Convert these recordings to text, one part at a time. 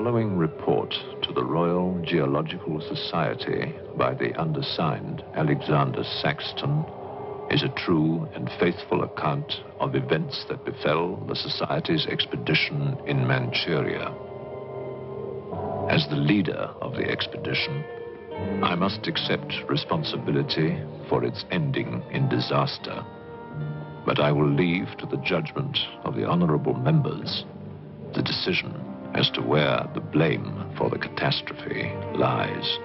following report to the Royal Geological Society by the undersigned Alexander Saxton is a true and faithful account of events that befell the Society's expedition in Manchuria. As the leader of the expedition, I must accept responsibility for its ending in disaster, but I will leave to the judgment of the honorable members the decision as to where the blame for the catastrophe lies.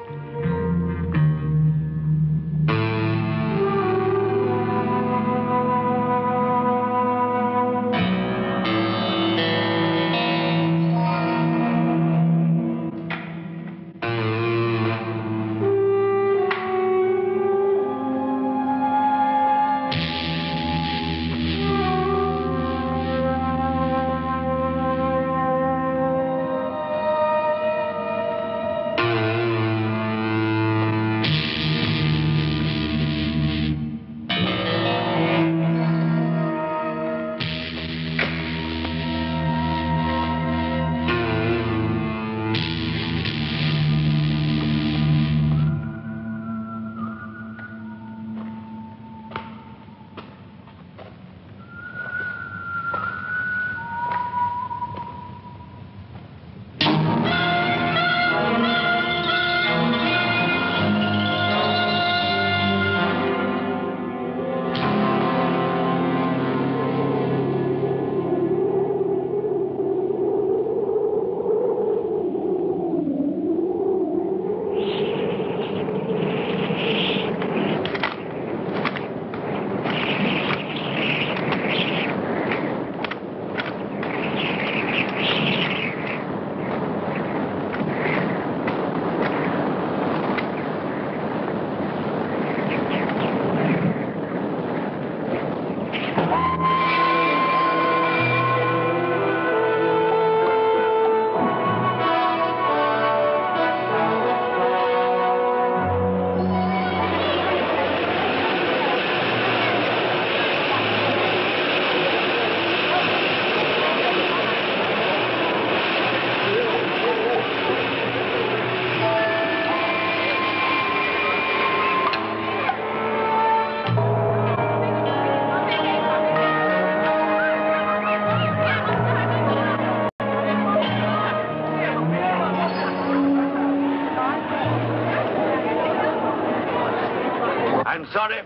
I'm sorry,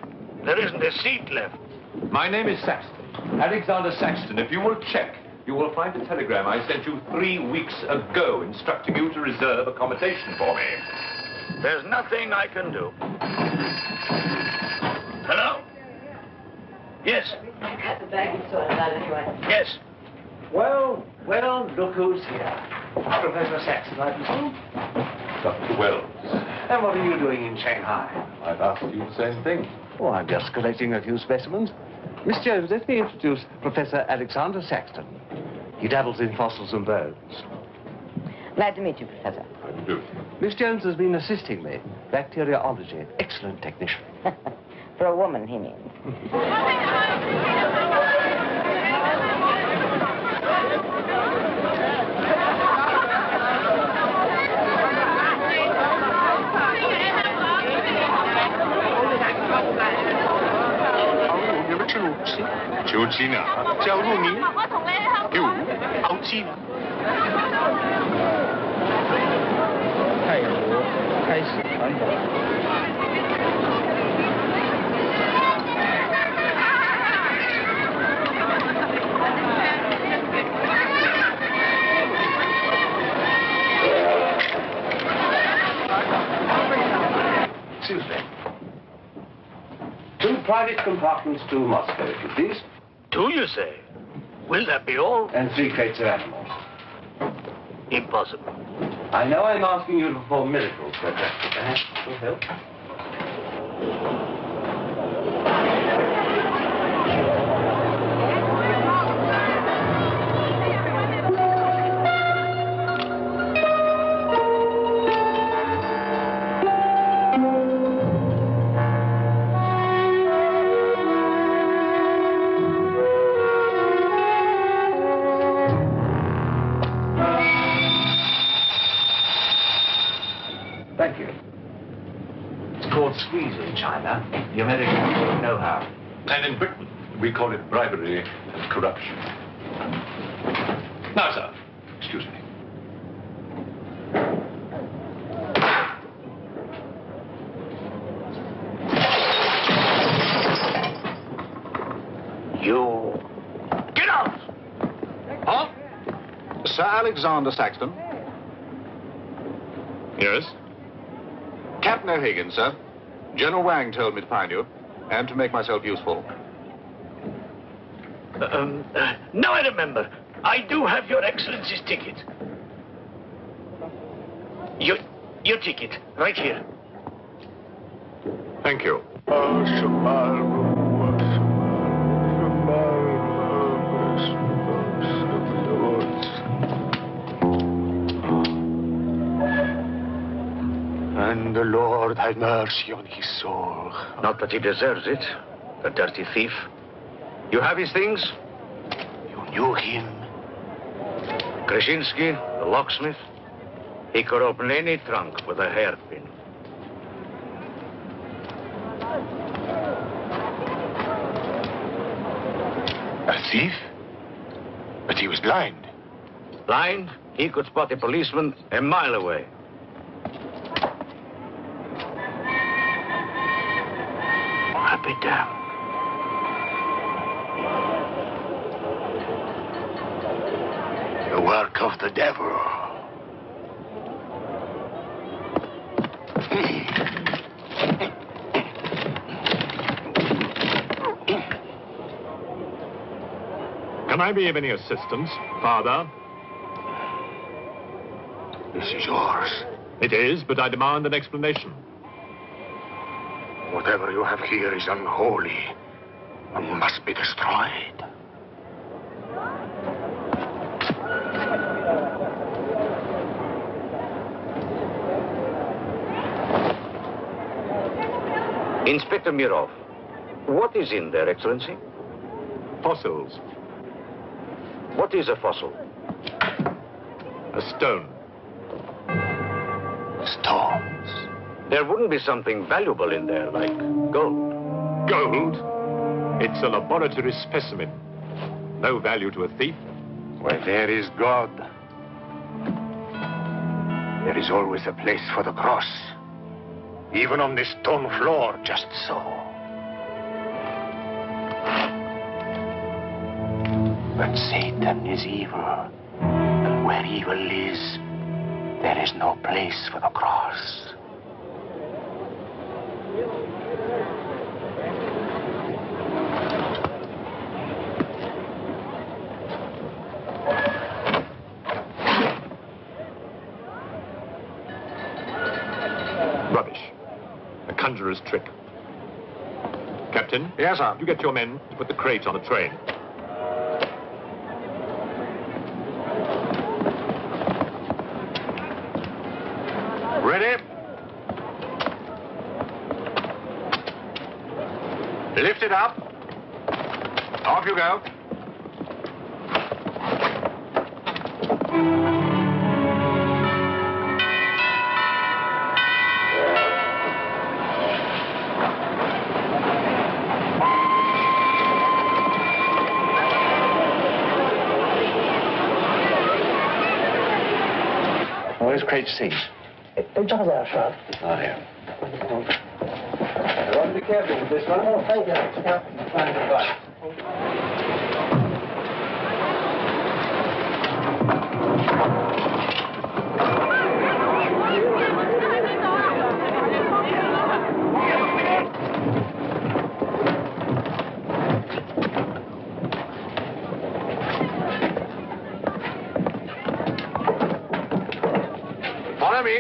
there isn't a seat left. My name is Saxton, Alexander Saxton. If you will check, you will find a telegram I sent you 3 weeks ago instructing you to reserve accommodation for me. There's nothing I can do. Hello? Yes. At the bag you sorted out anyway. Yes. Well, look who's here. Professor Saxton, I presume? Dr. Wells. And what are you doing in Shanghai? I've asked you the same thing. Oh, I'm just collecting a few specimens. Miss Jones, let me introduce Professor Alexander Saxton. He dabbles in fossils and bones. Glad to meet you, Professor. How do you do? Miss Jones has been assisting me. Bacteriology. Excellent technician. For a woman, he means.求亲啊，叫入名，有好亲。泰国开始传统。Excuse me. 2 private compartments to Moscow, if you please. 2, you say? Will that be all? And 3 crates of animals. Impossible. I know I'm asking you to perform miracles, but perhaps it will help. Thank you. It's called squeeze in China. The Americans know how. And in Britain, we call it bribery and corruption. Now, sir, excuse me. You... Get out! Huh? Sir Alexander Saxton? Yes? Captain O'Higgins, sir. General Wang told me to find you, and to make myself useful. Now I remember. I do have your Excellency's ticket. Your ticket, right here. Thank you. And the Lord have mercy on his soul. Not that he deserves it, the dirty thief. You have his things? You knew him? Krasinski, the locksmith? He could open any trunk with a hairpin. A thief? But he was blind. Blind? He could spot a policeman a mile away. I'll be damned. The work of the devil. Can I be of any assistance, Father? This is yours. It is, but I demand an explanation. Whatever you have here is unholy and must be destroyed. Inspector Mirov, what is in there, Excellency? Fossils. What is a fossil? A stone. Stones. There wouldn't be something valuable in there, like gold. Gold? It's a laboratory specimen. No value to a thief. Where there is God, there is always a place for the cross. Even on this stone floor, just so. But Satan is evil. And where evil is, there is no place for the cross. Rubbish. A conjurer's trick. Captain? Yes, sir. You get your men to put the crate on a train. Ready? Lift it up. Off you go. Where's crate C? Just there, sir. Oh, here. Be careful with this one. Oh, thank you. Fine advice. Follow me.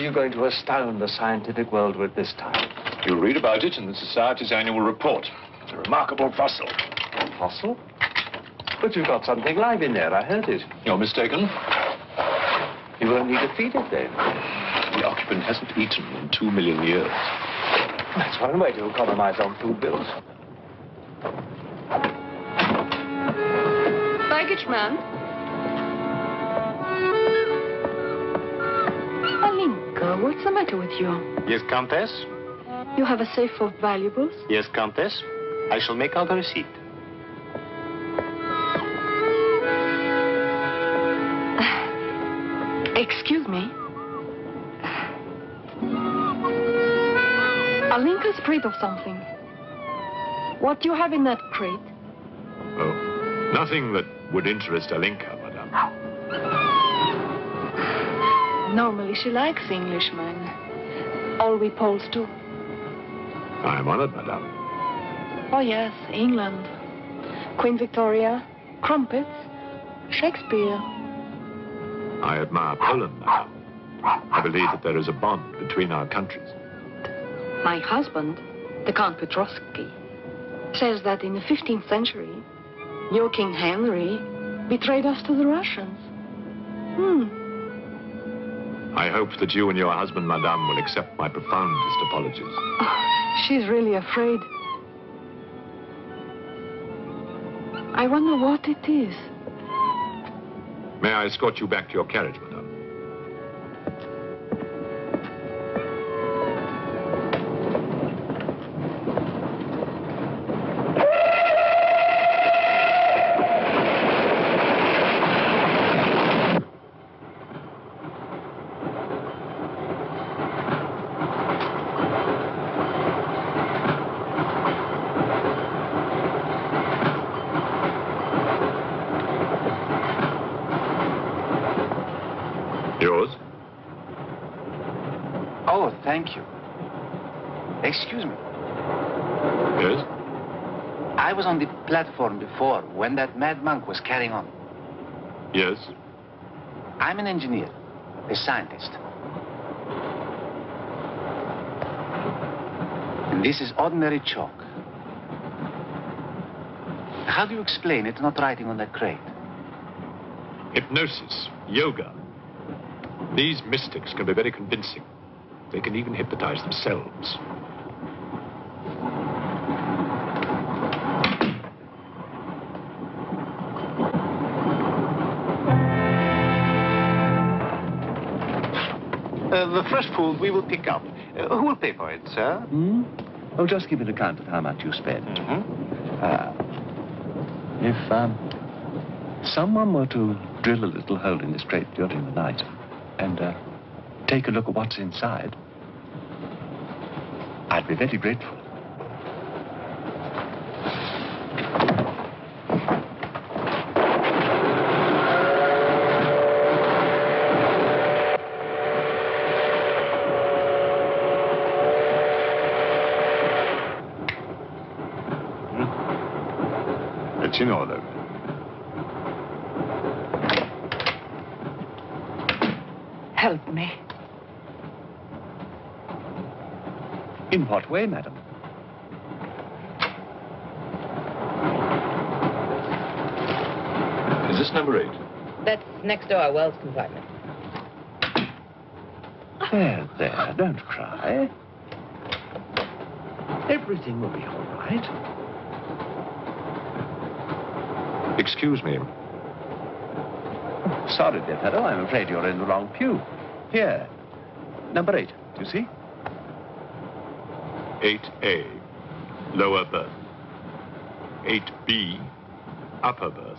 you going to astound the scientific world with this time? You'll read about it in the Society's annual report. It's a remarkable fossil. Fossil? But you've got something live in there, I heard it. You're mistaken. You won't need to feed it then. The occupant hasn't eaten in 2 million years. That's one way to economize on food bills. Baggage man. Alinka, what's the matter with you? Yes, Countess? You have a safe of valuables? Yes, Countess. I shall make out a receipt. Excuse me. Alinka's afraid of something. What do you have in that crate? Oh, nothing that would interest Alinka, madame. Normally she likes Englishmen. All we Poles do. I am honored, madame. Oh yes, England. Queen Victoria, crumpets, Shakespeare. I admire Poland, madame. I believe that there is a bond between our countries. My husband, the Count Petrovsky, says that in the 15th century, your King Henry betrayed us to the Russians. I hope that you and your husband, madame, will accept my profoundest apologies. Oh, she's really afraid. I wonder what it is. May I escort you back to your carriage, madame? Yours? Oh, thank you. Excuse me. Yes? I was on the platform before when that mad monk was carrying on. Yes? I'm an engineer, a scientist. And this is ordinary chalk. How do you explain it not writing on that crate? Hypnosis, yoga. These mystics can be very convincing. They can even hypnotize themselves. The fresh food we will pick up. Who will pay for it, sir? Oh, just give an account of how much you spend. If someone were to drill a little hole in this crate during the night and take a look at what's inside, I'd be very grateful. It's in order. Help me. In what way, madam? Is this number 8? That's next door, Wells compartment. There, don't cry. Everything will be all right. Excuse me. Sorry, dear fellow, I'm afraid you're in the wrong pew. Here, number 8, do you see? 8A, lower berth. 8B, upper berth.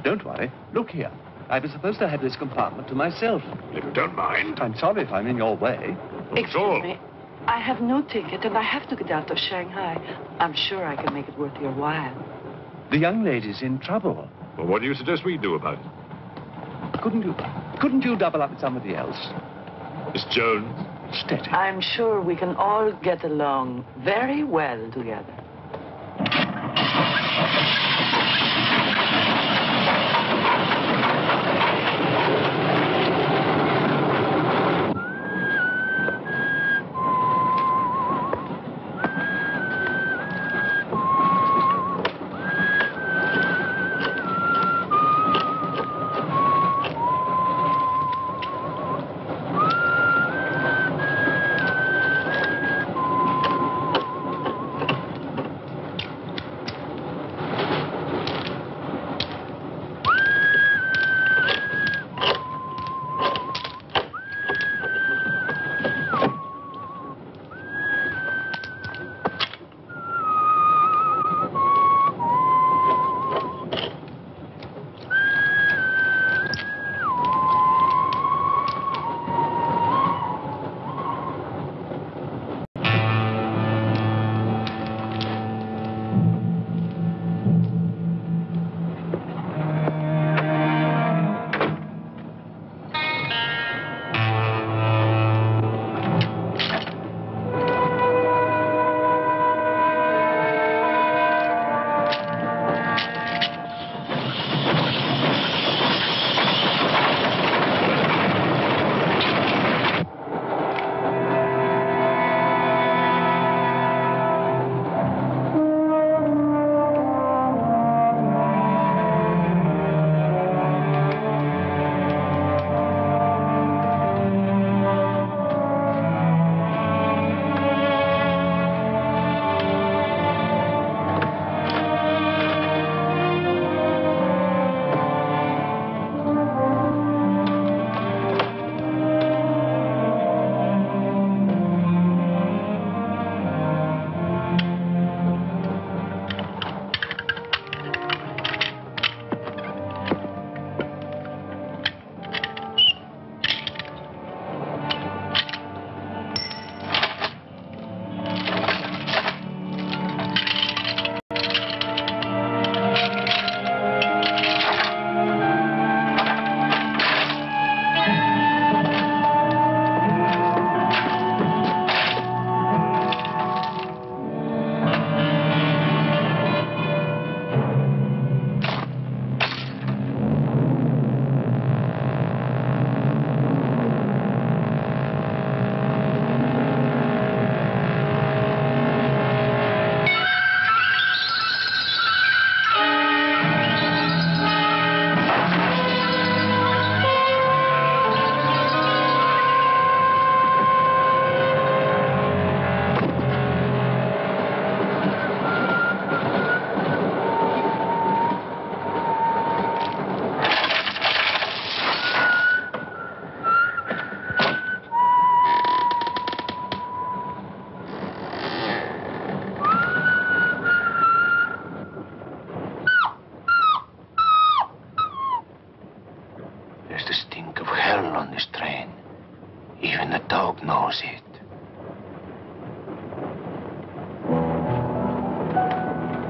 Don't worry. Look here. I was supposed to have this compartment to myself. If you don't mind. I'm sorry if I'm in your way. Excuse me. I have no ticket, and I have to get out of Shanghai. I'm sure I can make it worth your while. The young lady's in trouble. Well, what do you suggest we do about it? Couldn't you double up with somebody else? Miss Jones? Steady. I'm sure we can all get along very well together.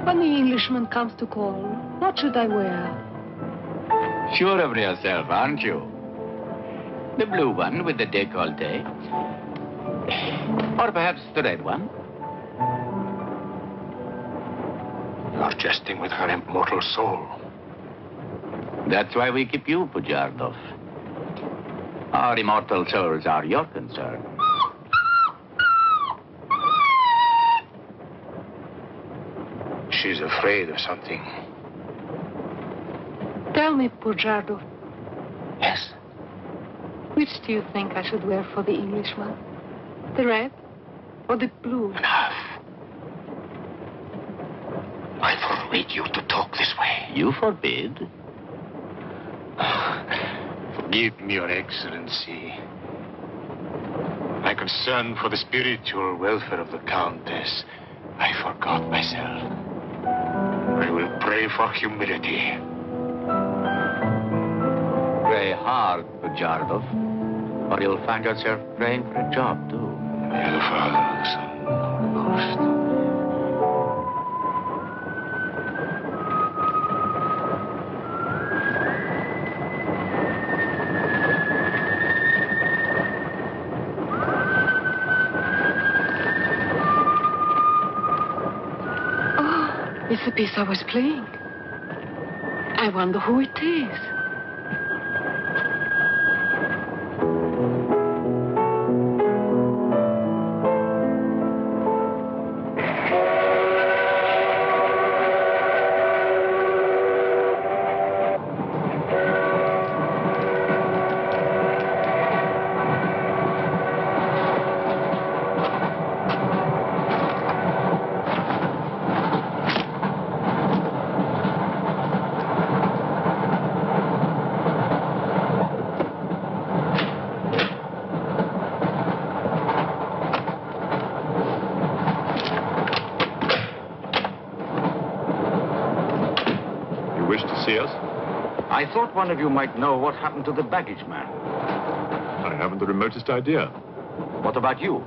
When the Englishman comes to call, what should I wear? Sure of yourself, aren't you? The blue one with the décolleté. Or perhaps the red one. You're jesting with her immortal soul. That's why we keep you, Pujardov. Our immortal souls are your concern. She's afraid of something. Tell me, Pujardov, Yes. which do you think I should wear for the Englishman? The red or the blue? Enough. I forbid you to talk this way. You forbid? Forgive me, Your Excellency. My concern for the spiritual welfare of the Countess, I forgot myself. I will pray for humility. Pray hard, Pujardov, or you'll find yourself praying for a job, too. In the name of the Father, the Son, and the Holy Ghost. It's the piece I was playing. I wonder who it is. I thought one of you might know what happened to the baggage man. I haven't the remotest idea. What about you?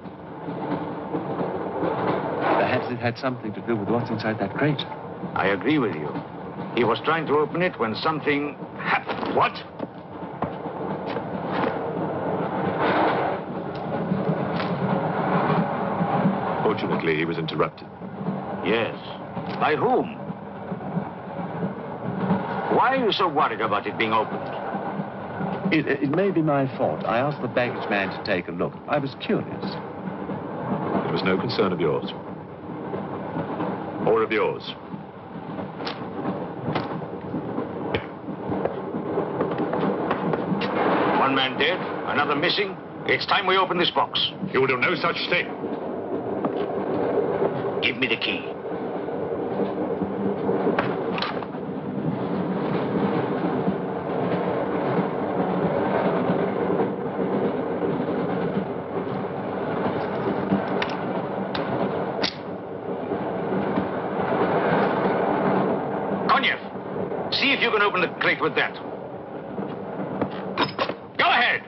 Perhaps it had something to do with what's inside that crate. I agree with you. He was trying to open it when something happened. What? Fortunately, he was interrupted. Yes. By whom? Why are you so worried about it being opened? It may be my fault. I asked the baggage man to take a look. I was curious. It was no concern of yours. Or of yours. One man dead, another missing. It's time we open this box. You will do no such thing. Give me the key. See if you can open the crate with that. Go ahead.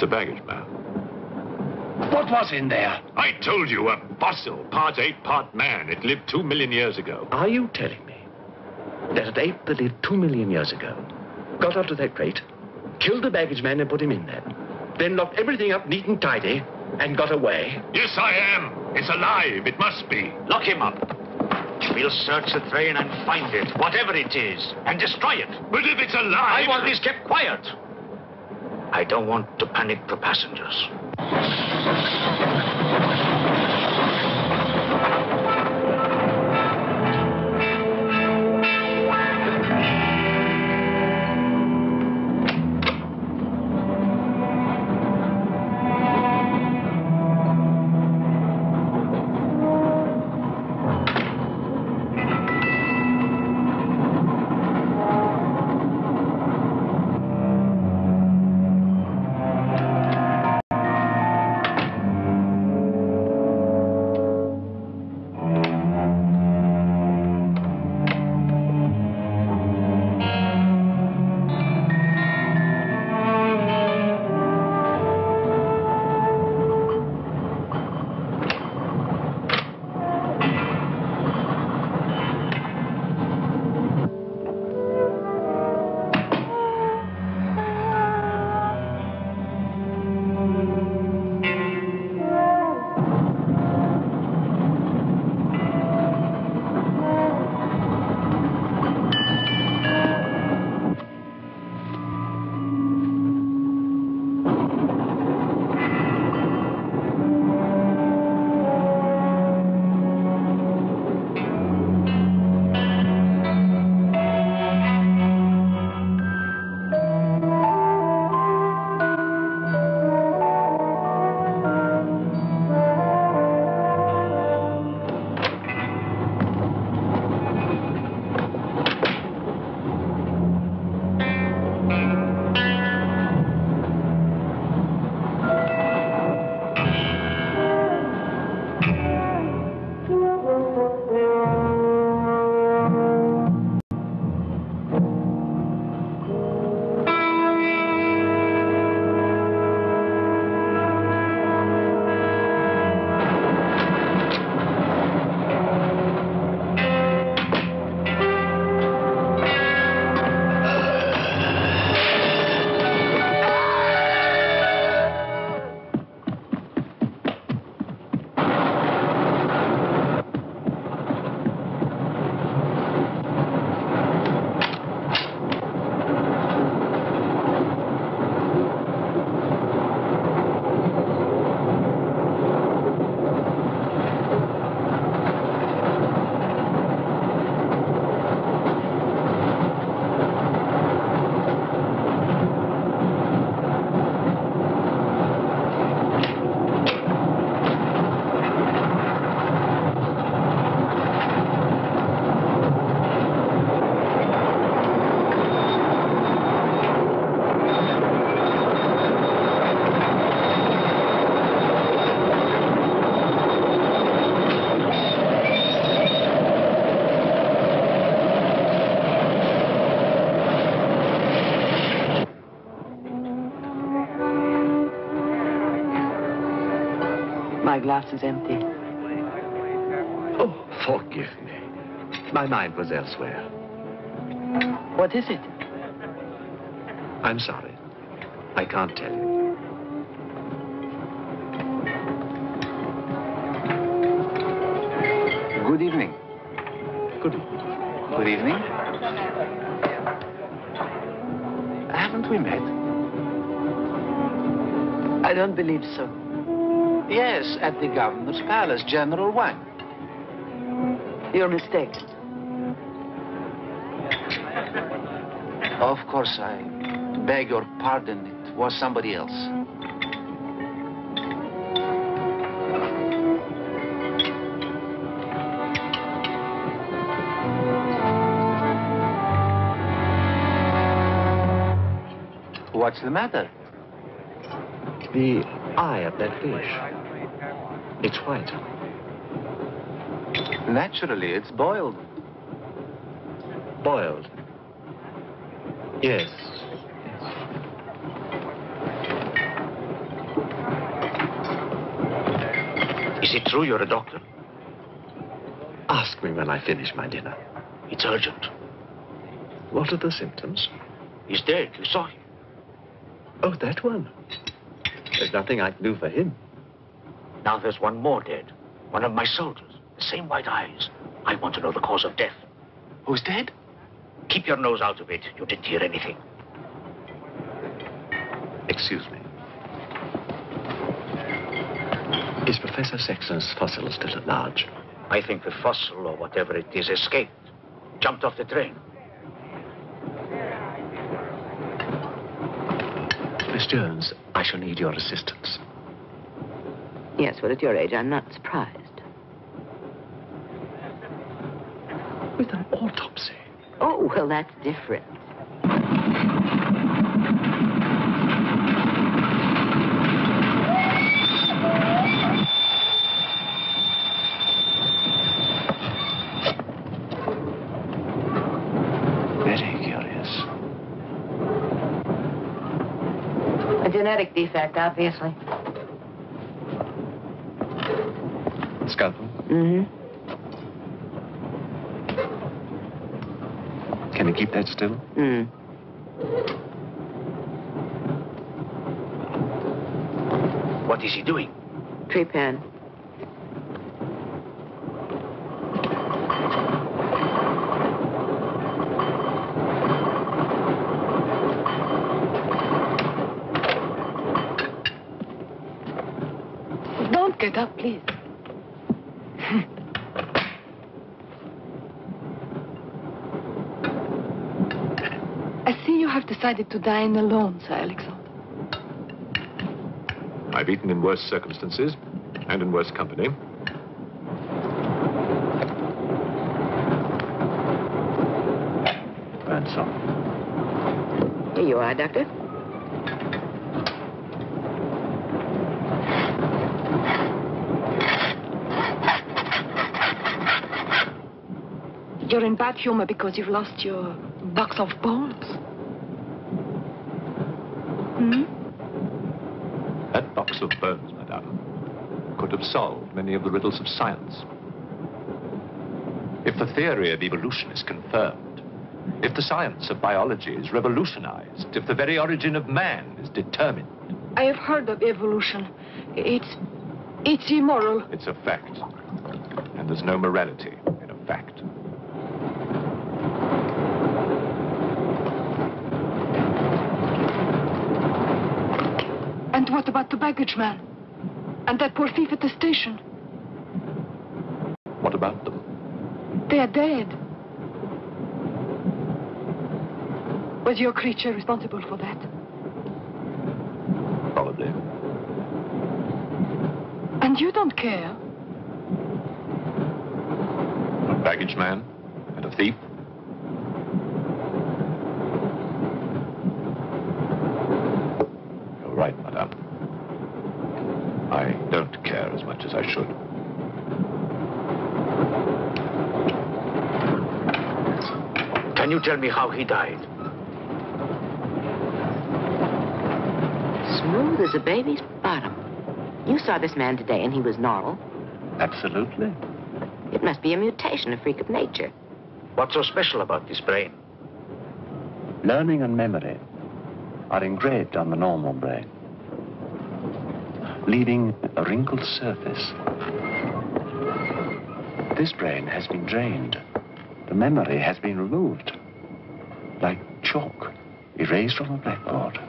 The baggage man. What was in there? I told you, a fossil, part ape, part man. It lived 2 million years ago. Are you telling me that an ape that lived 2 million years ago got onto that crate, killed the baggage man and put him in there, then locked everything up neat and tidy and got away? Yes, I am. It's alive. It must be. Lock him up. We'll search the train and find it, whatever it is, and destroy it. But if it's alive... I want this kept quiet. I don't want to panic the passengers. glass is empty. Oh, forgive me. My mind was elsewhere. What is it? I'm sorry. I can't tell you. Good evening. Good evening. Good evening. Haven't we met? I don't believe so. Yes, at the governor's palace, General Wang. You're mistaken. Of course, I beg your pardon. It was somebody else. What's the matter? The eye of that fish. It's white. Naturally, it's boiled. Boiled. Yes. Is it true you're a doctor? Ask me when I finish my dinner. It's urgent. What are the symptoms? He's dead. You saw him. Oh, that one. There's nothing I can do for him. Now there's one more dead. One of my soldiers. The same white eyes. I want to know the cause of death. Who's dead? Keep your nose out of it. You didn't hear anything. Excuse me. Is Professor Sexton's fossil still at large? I think the fossil, or whatever it is, escaped. Jumped off the train. Miss Jones, I shall need your assistance. Yes, well, at your age, I'm not surprised. With an autopsy? Oh, well, that's different. Very curious. A genetic defect, obviously. Scalpel? Mm-hmm. Can you keep that still? Mm. What is he doing? Tree pen. Don't get up, please. I see you have decided to dine alone, Sir Alexander. I've eaten in worse circumstances and in worse company. And so. Here you are, Doctor. You're in bad humor because you've lost your box of bones. Hmm? That box of bones, madame, could have solved many of the riddles of science. If the theory of evolution is confirmed, if the science of biology is revolutionized, if the very origin of man is determined. I have heard of evolution. It's immoral. It's a fact. And there's no morality in a fact. And what about the baggage man? And that poor thief at the station? What about them? They are dead. Was your creature responsible for that? Probably. And you don't care? A baggage man and a thief? You're right, madame. I don't care as much as I should. Can you tell me how he died? Smooth as a baby's bottom. You saw this man today and he was normal. Absolutely. It must be a mutation, a freak of nature. What's so special about this brain? Learning and memory are engraved on the normal brain, leaving a wrinkled surface. This brain has been drained. The memory has been removed, like chalk erased from a blackboard.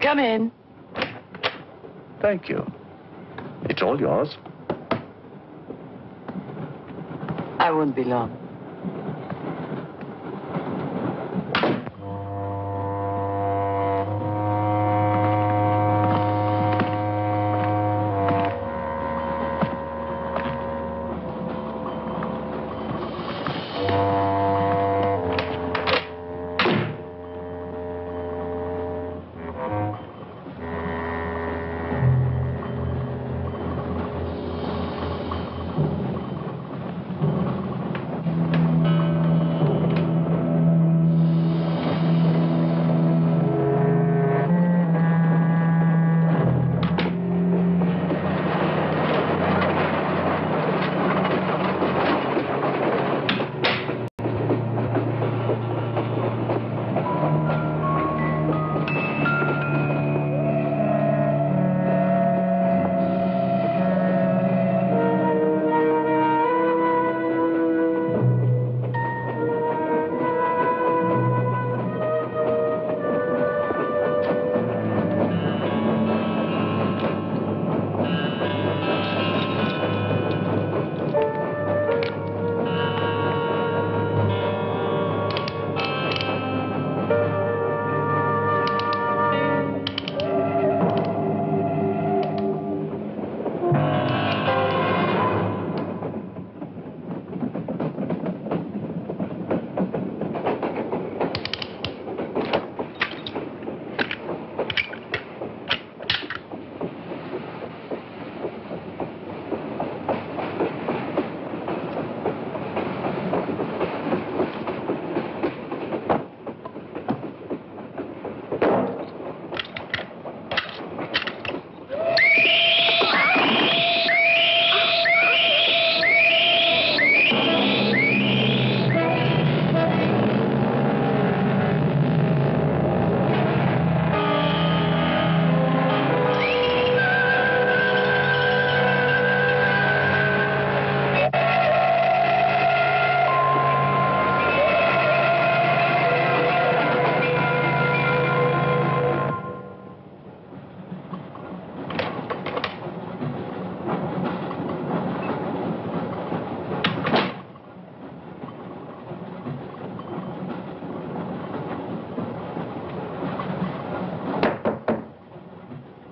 Come in. Thank you. It's all yours. I won't be long.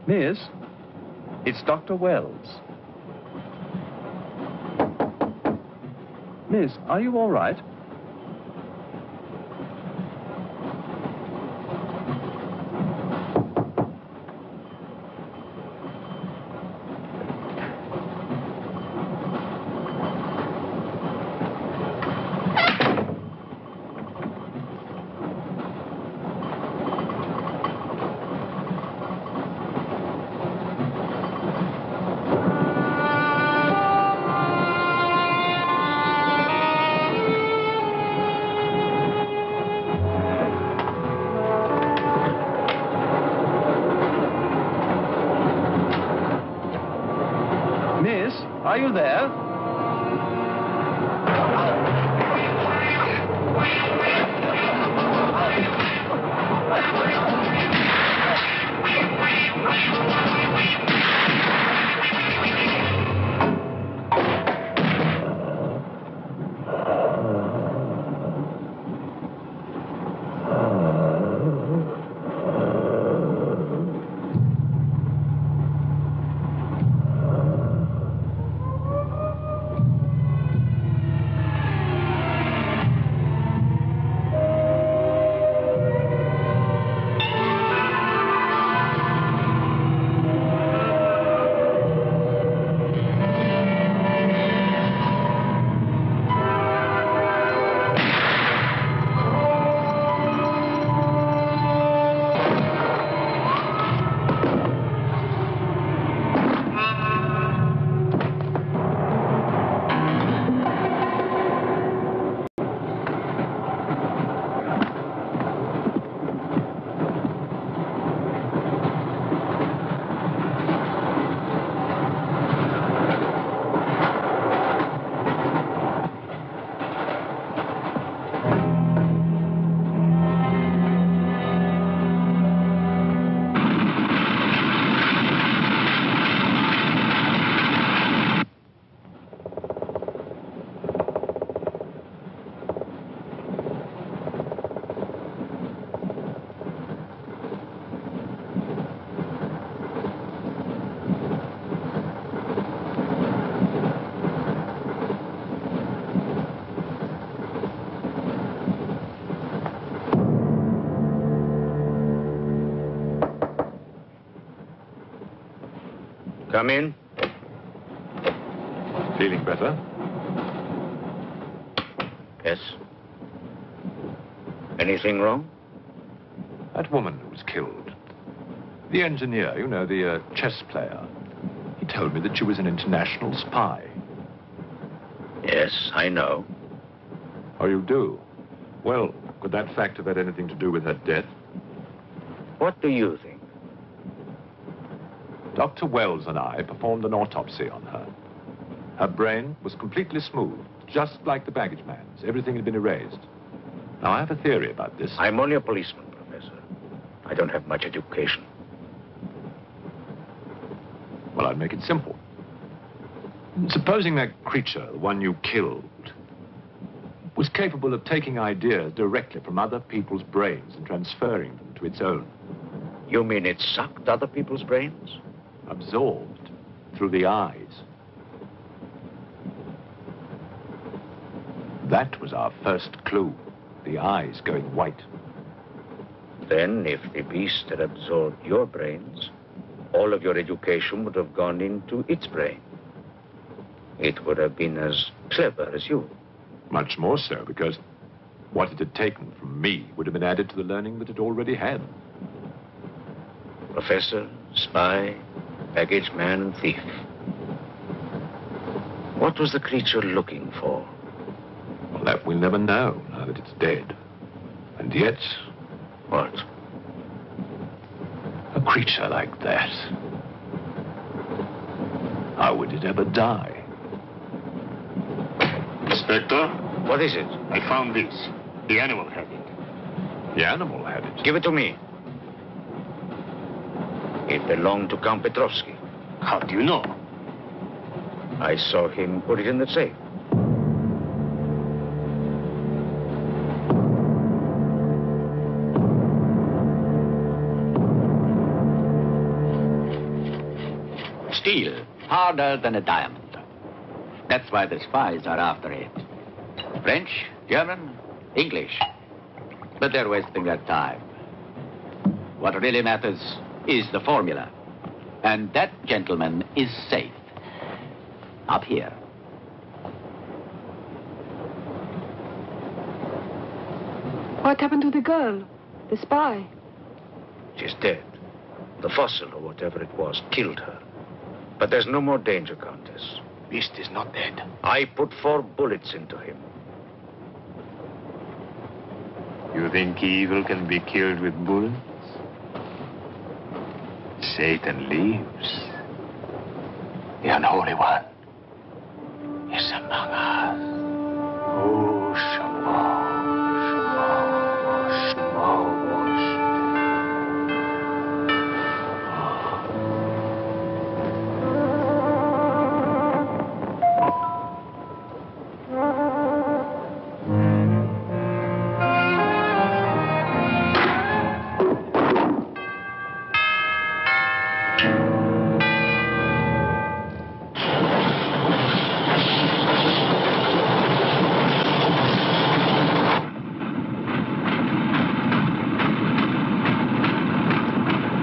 Miss, it's Dr. Wells. Miss, are you all right? Are you there? Come in. Feeling better? Yes. Anything wrong? That woman who was killed. The engineer, you know, the chess player. He told me that she was an international spy. Yes, I know. Oh, you do? Well, could that fact have had anything to do with her death? What do you think? Dr. Wells and I performed an autopsy on her. Her brain was completely smooth, just like the baggage man's. Everything had been erased. Now, I have a theory about this. I'm only a policeman, Professor. I don't have much education. Well, I'd make it simple. Supposing that creature, the one you killed, was capable of taking ideas directly from other people's brains and transferring them to its own. You mean it sucked other people's brains? Absorbed through the eyes. That was our first clue. The eyes going white. Then, if the beast had absorbed your brains, all of your education would have gone into its brain. It would have been as clever as you. Much more so, because what it had taken from me would have been added to the learning that it already had. Professor, spy, baggage man, and thief. What was the creature looking for? Well, that we'll never know, now that it's dead. And yet... What? A creature like that. How would it ever die? Inspector? What is it? I found this. The animal had it. The animal had it? Give it to me. It belonged to Count Petrovsky. How do you know? I saw him put it in the safe. Steel, harder than a diamond. That's why the spies are after it. French, German, English. But they're wasting their time. What really matters is the formula. And that gentleman is safe. Up here. What happened to the girl? The spy? She's dead. The fossil, or whatever it was, killed her. But there's no more danger, Countess. Beast is not dead. I put 4 bullets into him. You think evil can be killed with bullets? Satan lives. The unholy one is among us. Oh, Shamo, Shamo, Shamo.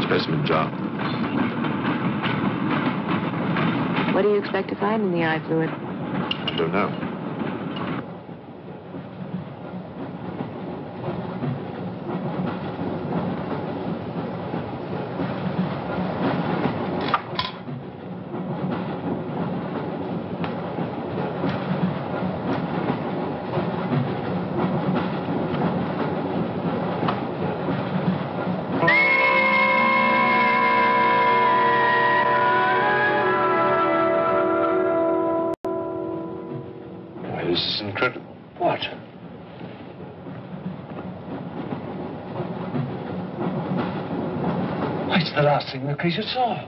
Specimen jar. What do you expect to find in the eye fluid? I don't know. This is incredible. What? It's the last thing the creature saw.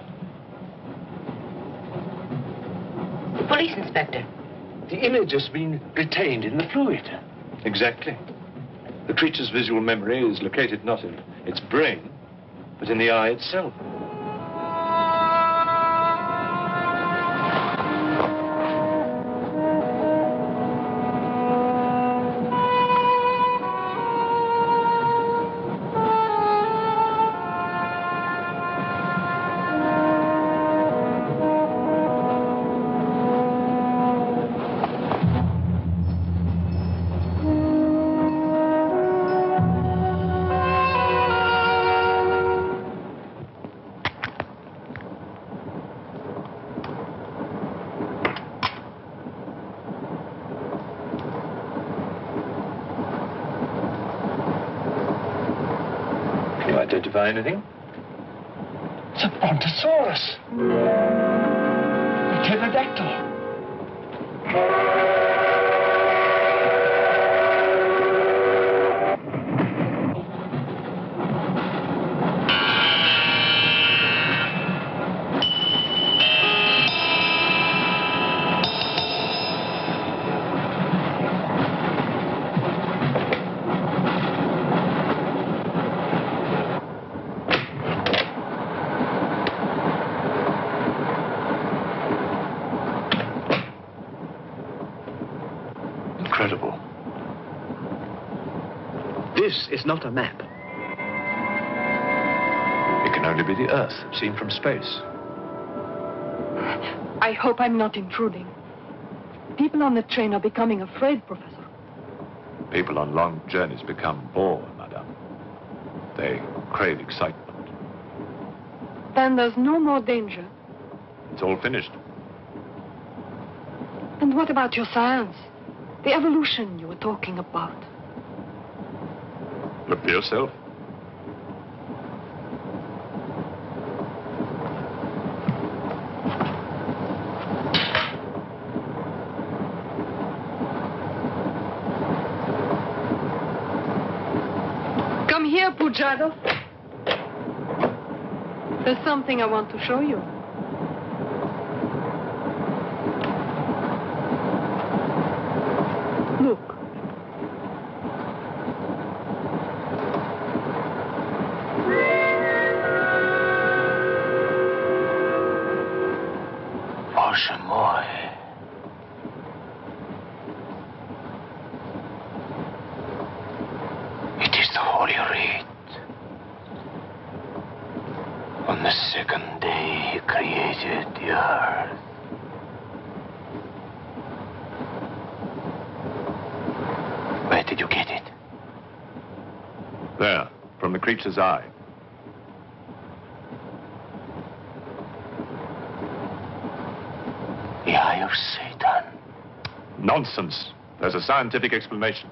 The police inspector. The image has been retained in the fluid. Exactly. The creature's visual memory is located not in its brain, but in the eye itself. Identify anything? It's a brontosaurus. A pterodactyl. Incredible. This is not a map. It can only be the Earth, seen from space. I hope I'm not intruding. People on the train are becoming afraid, Professor. People on long journeys become bored, madame. They crave excitement. Then there's no more danger. It's all finished. And what about your science? The evolution you were talking about. Look for yourself. Come here, Pujado. There's something I want to show you. Look. Bоже мой. It is the Holy Writ. On the second day he created the earth. Where did you get it? There, from the creature's eye. The eye of Satan. Nonsense. There's a scientific explanation.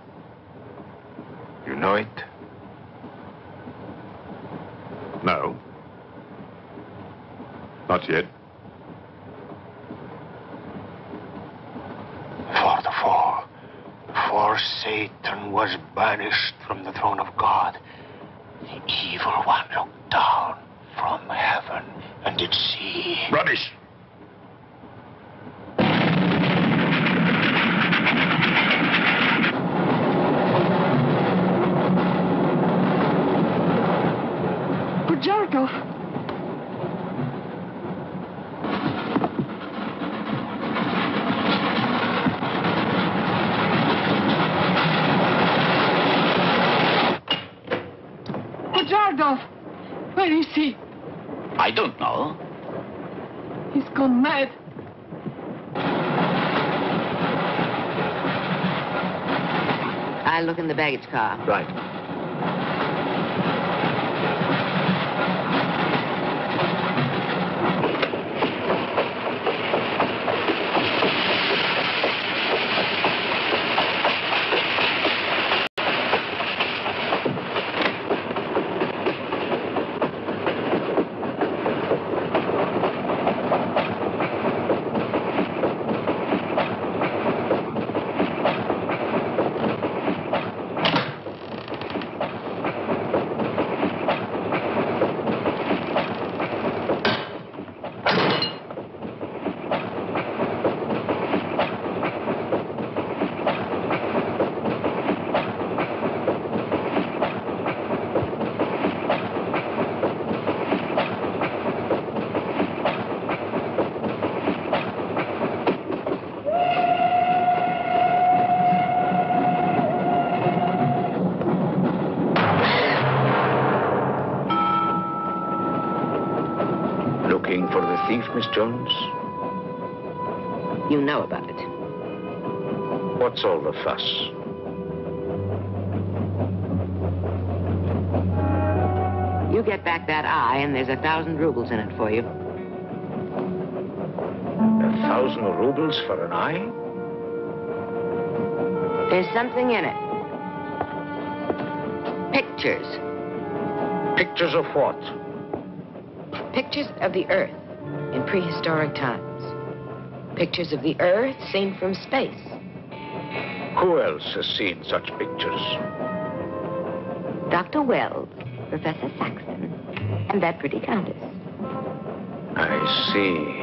You know it? No. Not yet. For the fall. Before Satan was banished from the throne of God, the evil one looked down from heaven and did see. Rubbish! Pujarkov. Pujarkov. Where is he? I don't know. He's gone mad. I'll look in the baggage car. Right. Looking for the thief, Miss Jones? You know about it. What's all the fuss? You get back that eye, and there's 1,000 rubles in it for you. 1,000 rubles for an eye? There's something in it. Pictures. Pictures of what? Pictures of the Earth in prehistoric times. Pictures of the Earth seen from space. Who else has seen such pictures? Dr. Wells, Professor Saxton, and that pretty countess. I see.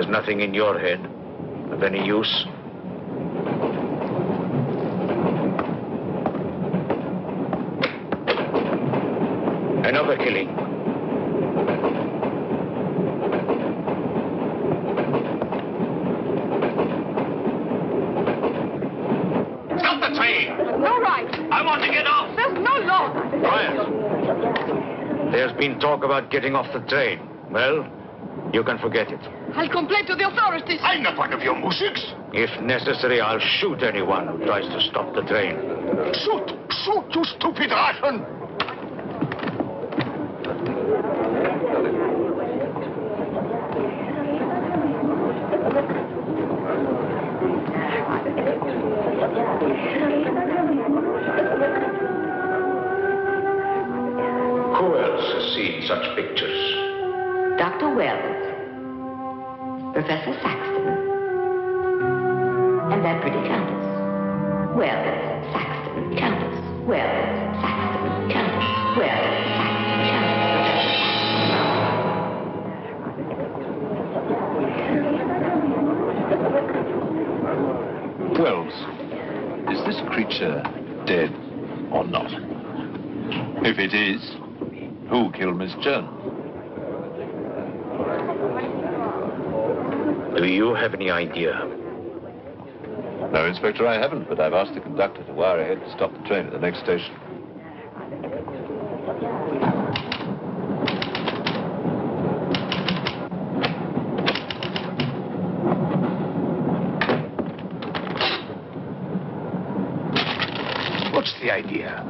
Nothing in your head of any use? Another killing. Stop the train! No right. I want to get off! There's no law. Quiet. There's been talk about getting off the train. Well, you can forget it. I'll complain to the authorities. I'm not one of your musics. If necessary, I'll shoot anyone who tries to stop the train. Shoot! Shoot, you stupid Russian! Who else has seen such pictures? Dr. Wells, Professor Saxton, and that pretty countess. Wells, Saxton, countess. Wells, Saxton, countess. Wells, Saxton, countess. Wells, is this creature dead or not? If it is, who killed Miss Jones? Do you have any idea? No, Inspector, I haven't, but I've asked the conductor to wire ahead to stop the train at the next station. What's the idea?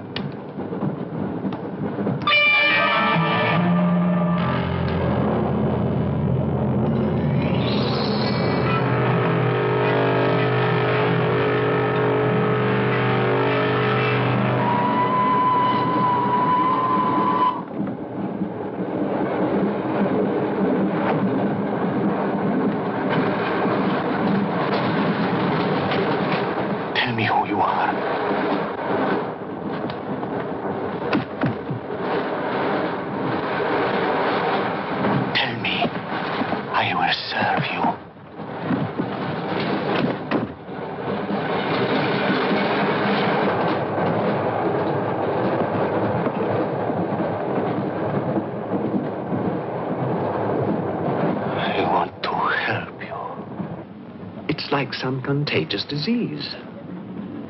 Like some contagious disease.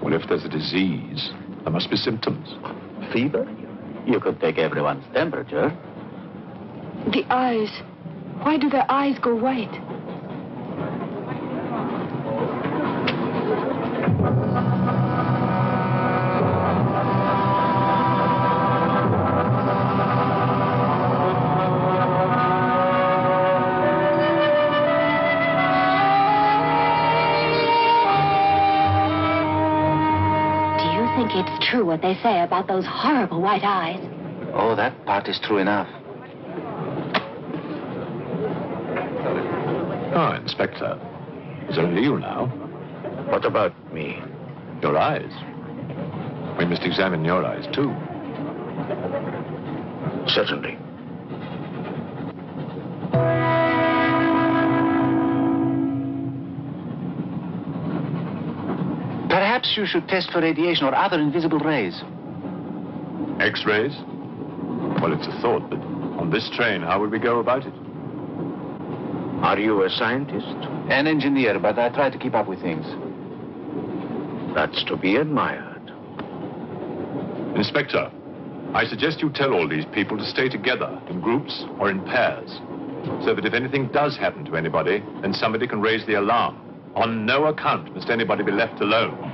Well, if there's a disease, there must be symptoms. Fever? You could take everyone's temperature. The eyes. Why do their eyes go white? true what they say about those horrible white eyes. Oh, that part is true enough. Ah, Inspector. It's only you now. What about me? Your eyes. We must examine your eyes, too. Certainly. Perhaps you should test for radiation or other invisible rays. X-rays? Well, it's a thought, but on this train, how would we go about it? Are you a scientist? An engineer, but I try to keep up with things. That's to be admired. Inspector, I suggest you tell all these people to stay together, in groups or in pairs, so that if anything does happen to anybody, then somebody can raise the alarm. On no account must anybody be left alone.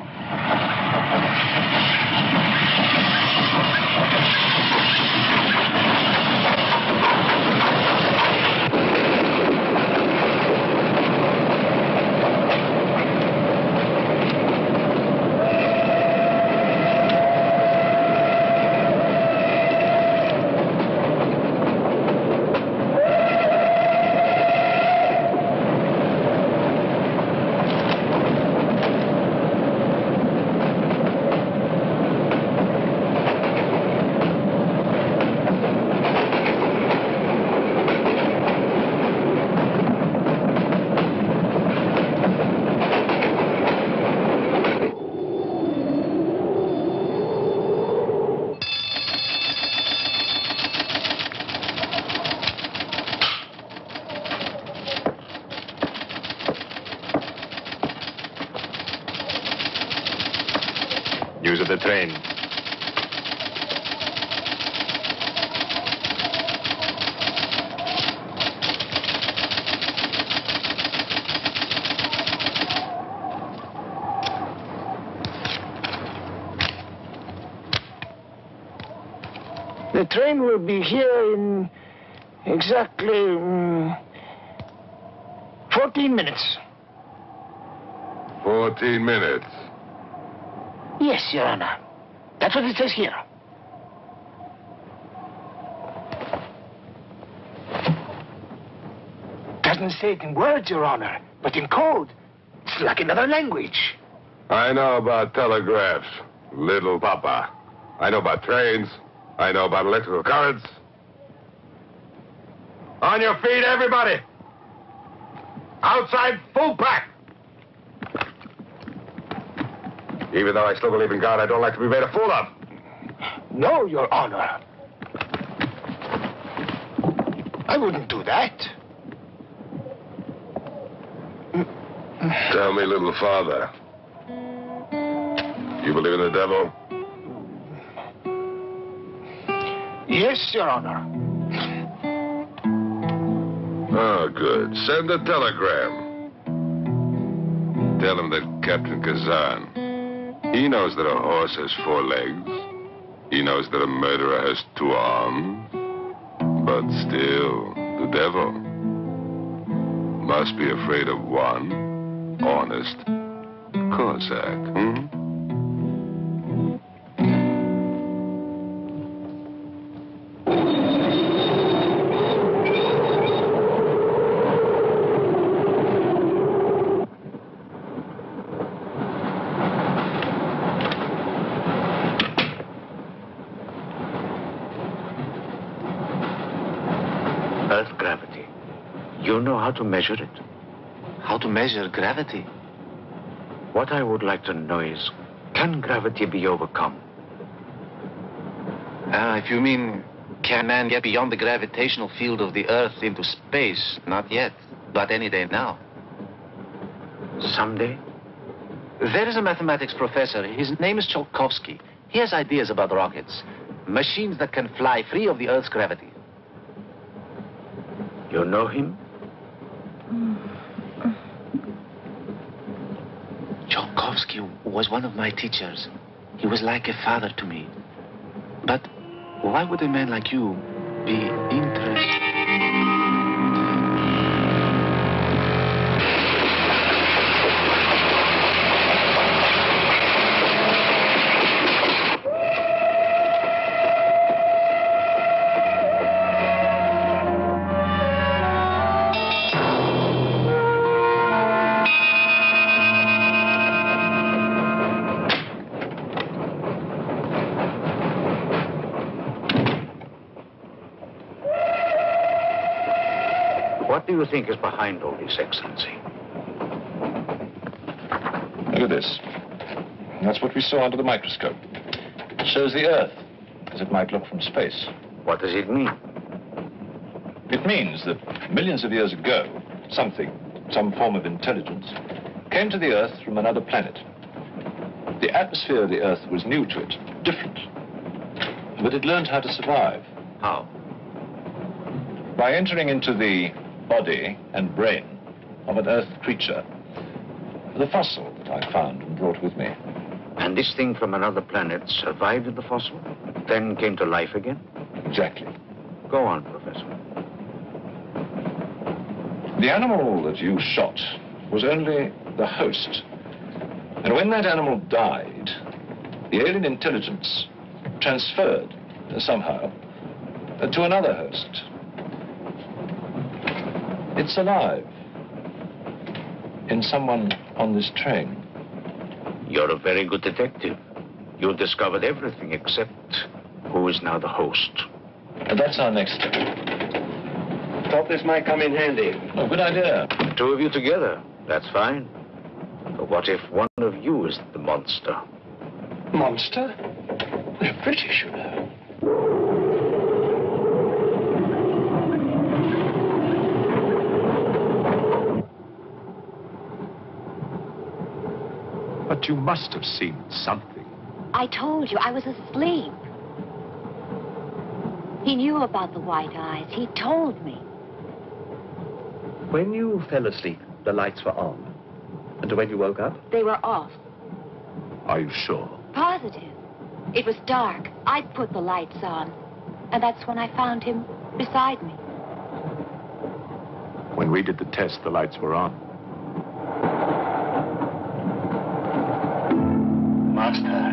News of the train. The train will be here in exactly 14 minutes. 14 minutes. Yes, Your Honor. That's what it says here. Doesn't say it in words, Your Honor, but in code. It's like another language. I know about telegraphs, little papa. I know about trains. I know about electrical currents. On your feet, everybody! Outside, full pack! Even though I still believe in God, I don't like to be made a fool of. No, Your Honor. I wouldn't do that. Tell me, little father. You believe in the devil? Yes, Your Honor. Oh, good. Send a telegram. Tell him that Captain Kazan, he knows that a horse has 4 legs. He knows that a murderer has 2 arms. But still, the devil must be afraid of one honest Cossack, Earth gravity. You know how to measure it? How to measure gravity? What I would like to know is, can gravity be overcome? If you mean, can man get beyond the gravitational field of the Earth into space? Not yet, but any day now. Someday? There is a mathematics professor. His name is Tsiolkovsky. He has ideas about rockets. Machines that can fly free of the Earth's gravity. You know him? Tsiolkovsky was one of my teachers. He was like a father to me. But why would a man like you be interested? What do you think is behind all this, Excellency? Look at this. That's what we saw under the microscope. It shows the Earth as it might look from space. What does it mean? It means that millions of years ago, some form of intelligence, came to the Earth from another planet. The atmosphere of the Earth was new to it, different. But it learned how to survive. How? By entering into the body and brain of an Earth creature, the fossil that I found and brought with me. And this thing from another planet survived in the fossil, then came to life again? Exactly. Go on, Professor. The animal that you shot was only the host. And when that animal died, the alien intelligence transferred somehow to another host. It's alive in someone on this train. You're a very good detective. You discovered everything except who is now the host. And that's our next step. Thought this might come in handy. Oh, good idea. Two of you together, that's fine. But what if one of you is the monster? Monster? They're British, you know. But you must have seen something. I told you, I was asleep. He knew about the white eyes. He told me. When you fell asleep, the lights were on. And when you woke up? They were off. Are you sure? Positive. It was dark. I put the lights on. And that's when I found him beside me. When we did the test, the lights were on. Master.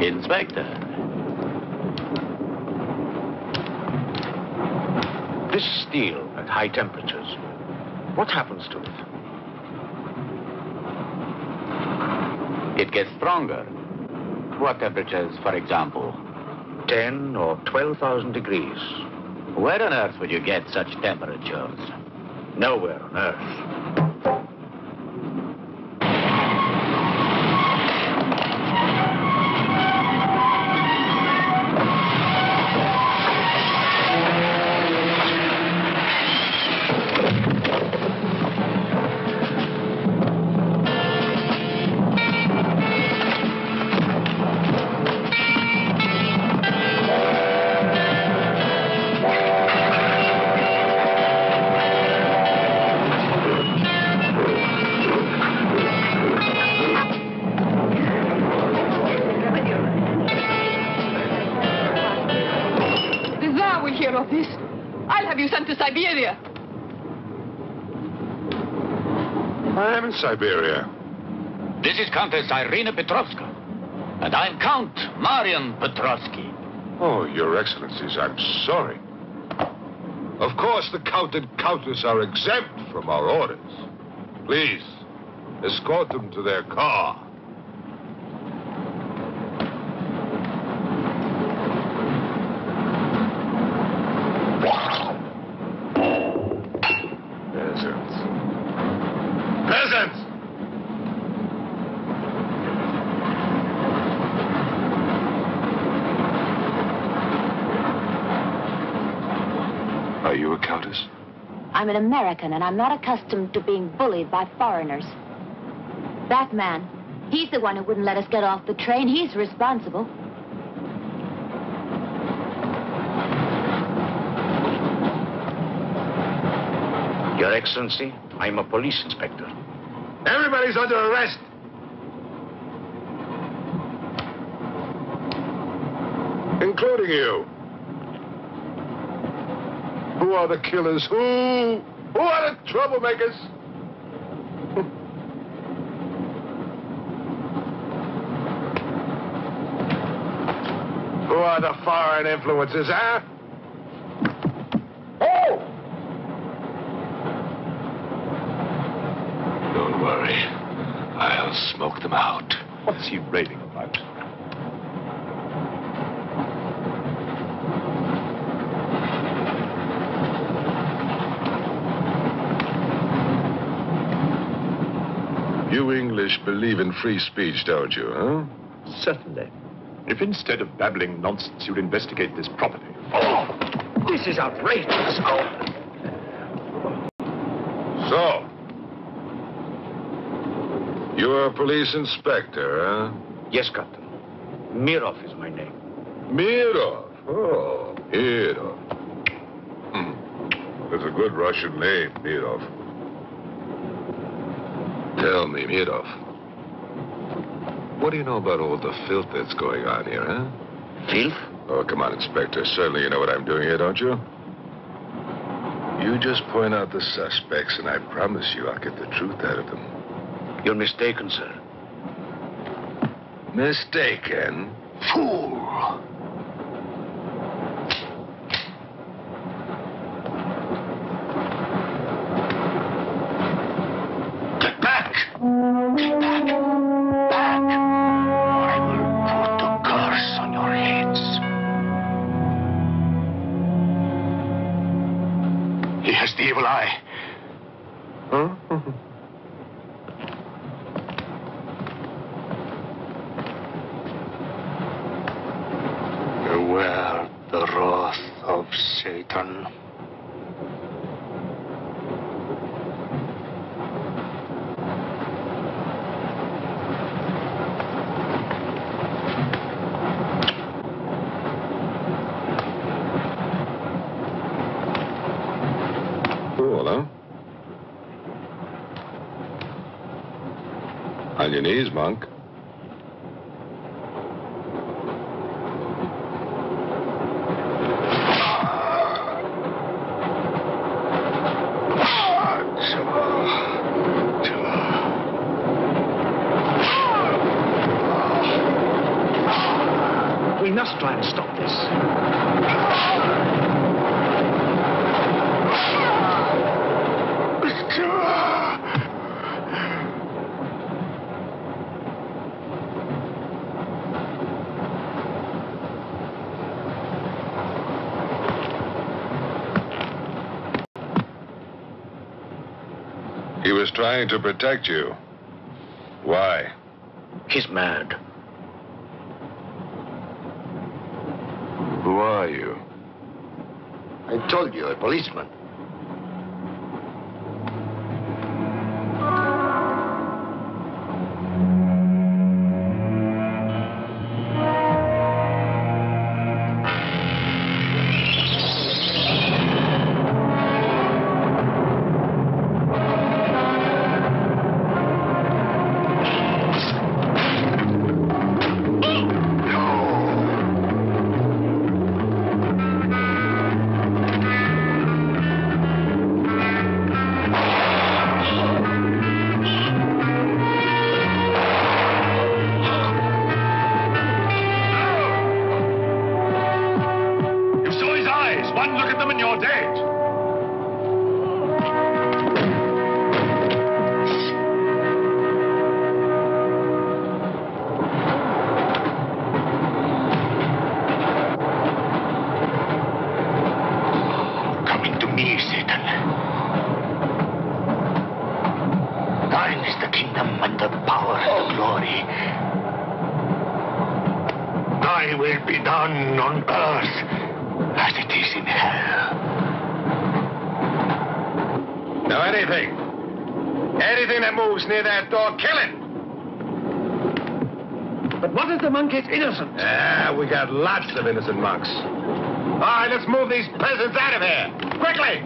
Inspector. This steel at high temperatures, what happens to it? It gets stronger. What temperatures, for example? 10 or 12,000 degrees. Where on earth would you get such temperatures? Nowhere on earth. Of this. I'll have you sent to Siberia. I am in Siberia. This is Countess Irina Petrovska. And I'm Count Marian Petrovsky. Oh, Your Excellencies, I'm sorry. Of course, the Count and Countess are exempt from our orders. Please, escort them to their car. Peasants! Are you a countess? I'm an American, and I'm not accustomed to being bullied by foreigners. That man, he's the one who wouldn't let us get off the train. He's responsible. Your Excellency, I'm a police inspector. Everybody's under arrest. Including you. Who are the killers? Who are the troublemakers? Who are the foreign influences, huh? Oh! Don't worry. I'll smoke them out. What's he raving about? You English believe in free speech, don't you, huh? Certainly. If instead of babbling nonsense, you'd investigate this properly. Oh, this is outrageous. Oh. So, you're a police inspector, huh? Yes, Captain. Mirov is my name. Mirov? Oh, Mirov. That's a good Russian name, Mirov. Tell me, Mirov, what do you know about all the filth that's going on here, huh? Filth? Oh, come on, Inspector. Certainly you know what I'm doing here, don't you? You just point out the suspects, and I promise you I'll get the truth out of them. You're mistaken, sir. Mistaken? Fool! Get back! Get back! Back! Or I will put a curse on your heads. He has the evil eye. Huh? Beware the wrath of Satan. Cool, huh? On your knees, monk. We must try and stop this. He was trying to protect you. Why? He's mad. Who are you? I told you, a policeman. One look at them and you're dead. Coming to me, Satan. Thine is the kingdom and the power and the glory. Thy will be done on earth as it is in hell. Now, anything that moves near that door, kill it. But what if the monk is innocent? Ah, we got lots of innocent monks. All right, let's move these peasants out of here. Quickly!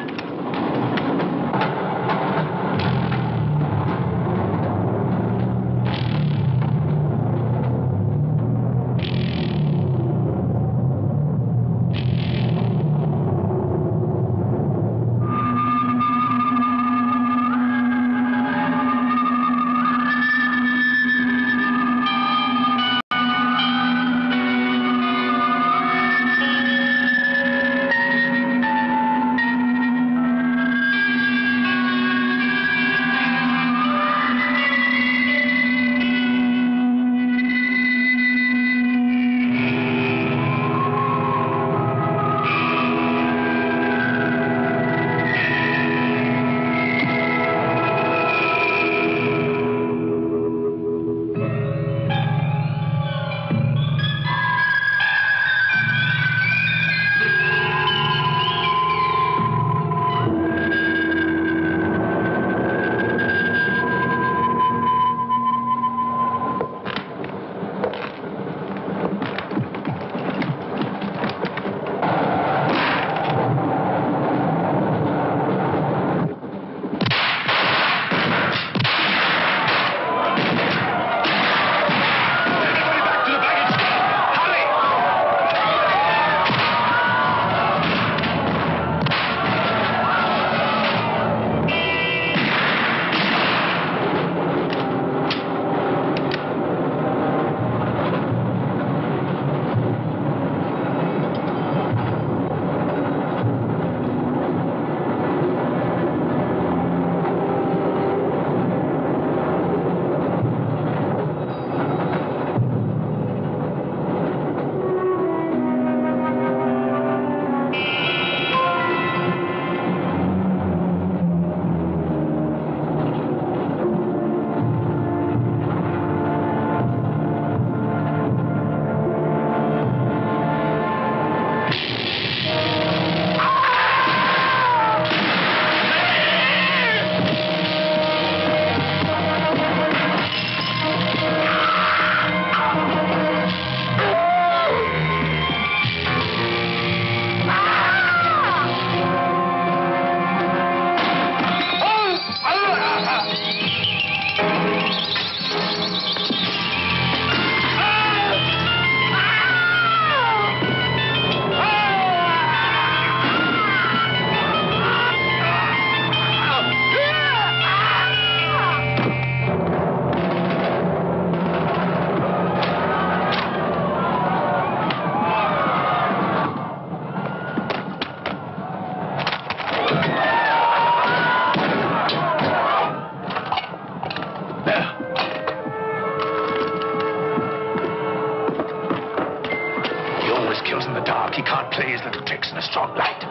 his kills in the dark. He can't play his little tricks in a strong light.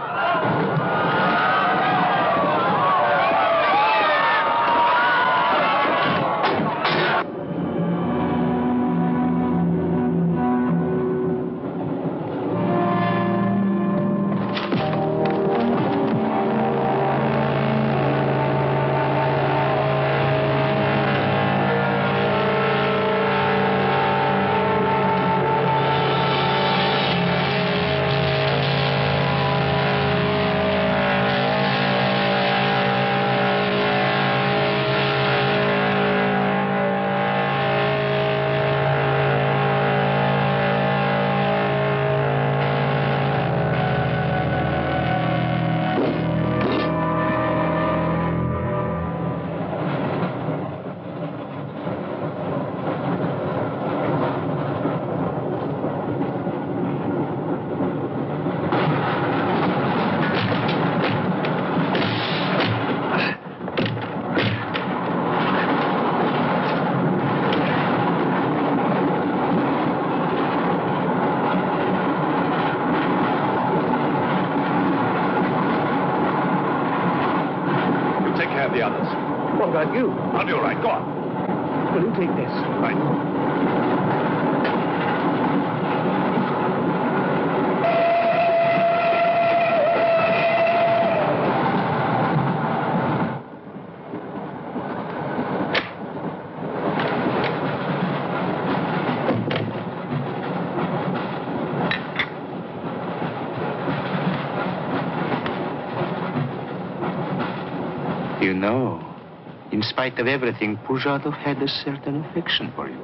The others. What about you? I'll be all right. Go on. Will you take this? Right. You know, in spite of everything, Pujatov had a certain affection for you.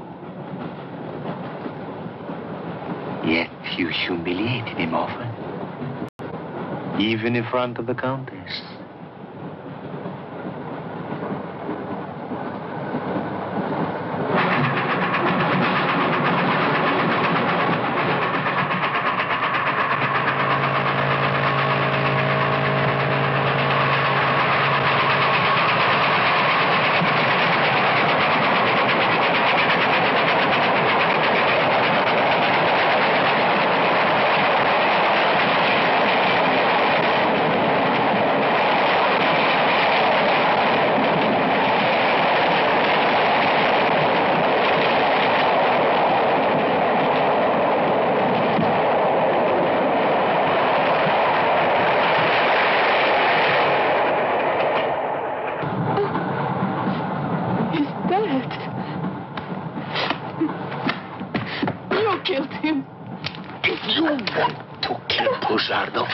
Yet you humiliated him often, even in front of the Countess.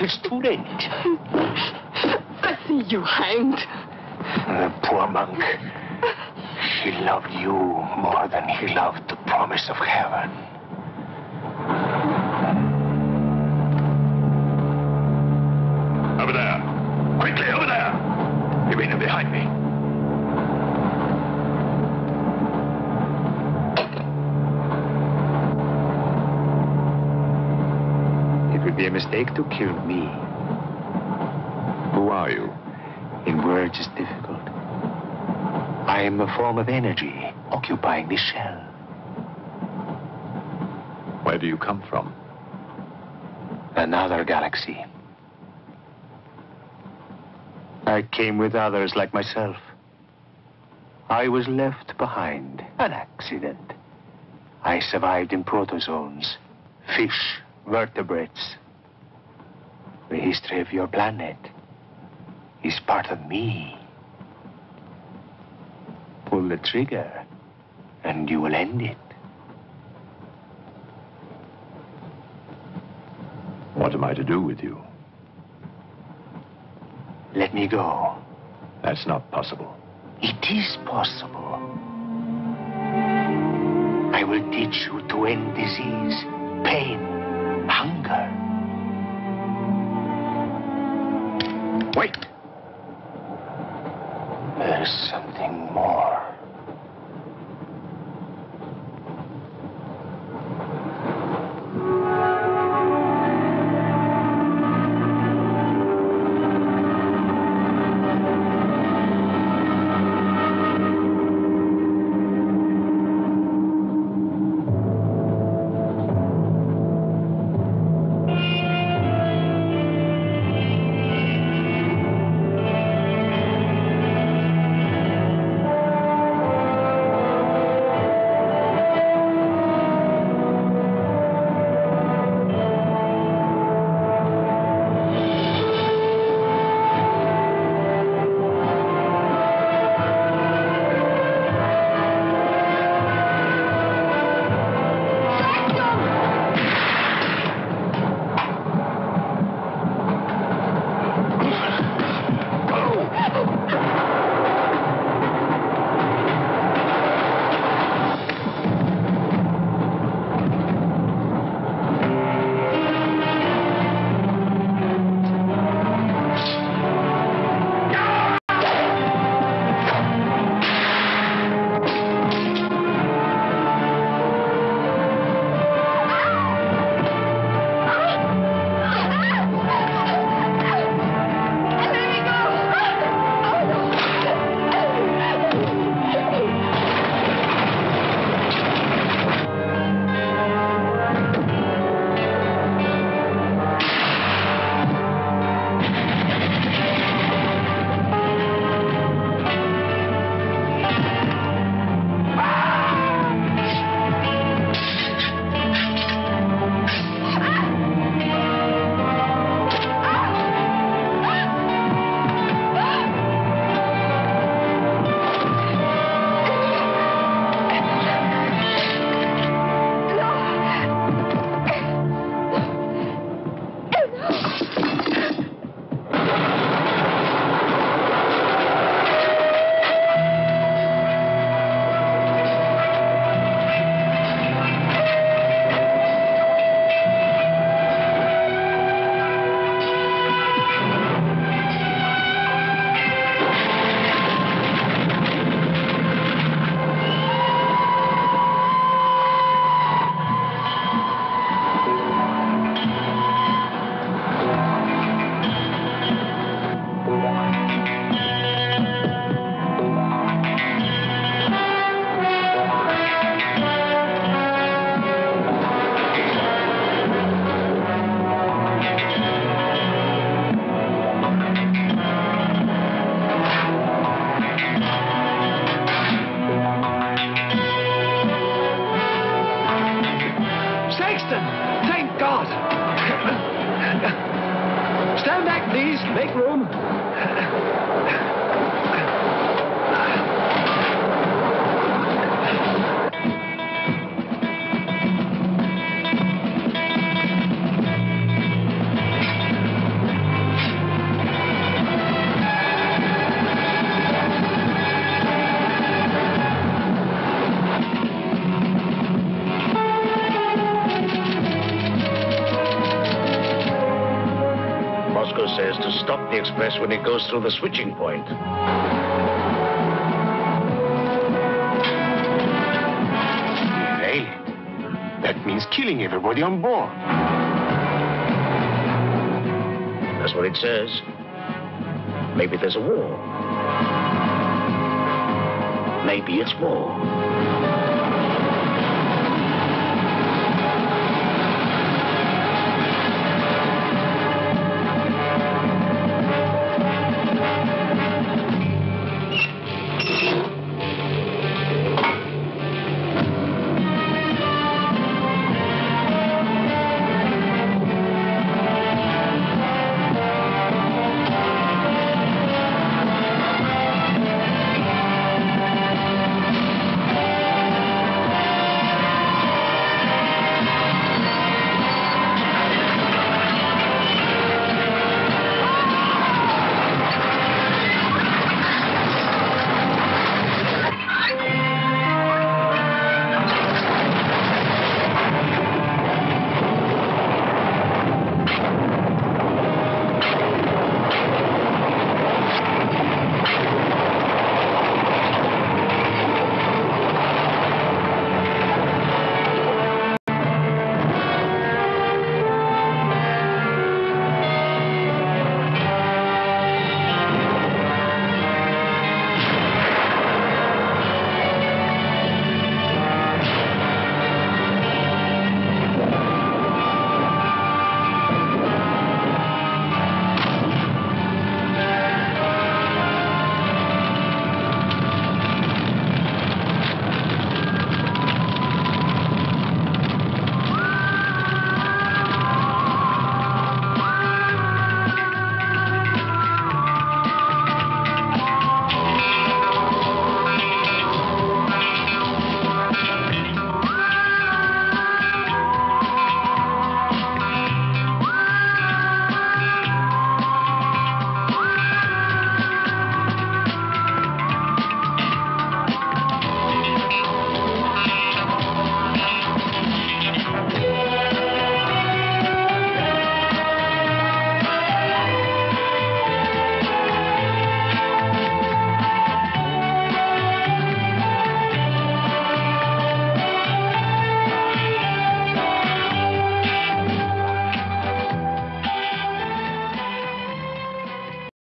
It's too late. I see you hanged. The poor monk. He loved you more than he loved the promise of heaven. Over there. Quickly, over there. Eugenio, behind me. It would be a mistake to kill me. Who are you? In words, it's difficult. I am a form of energy occupying this shell. Where do you come from? Another galaxy. I came with others like myself. I was left behind. An accident. I survived in protozoans, fish, vertebrates. The history of your planet is part of me. Pull the trigger, and you will end it. What am I to do with you? Let me go. That's not possible. It is possible. I will teach you to end disease, pain, hunger. Wait. There's something more. Please, make room. Says to stop the express when it goes through the switching point. Hey, that means killing everybody on board. That's what it says. Maybe there's a war. Maybe it's war.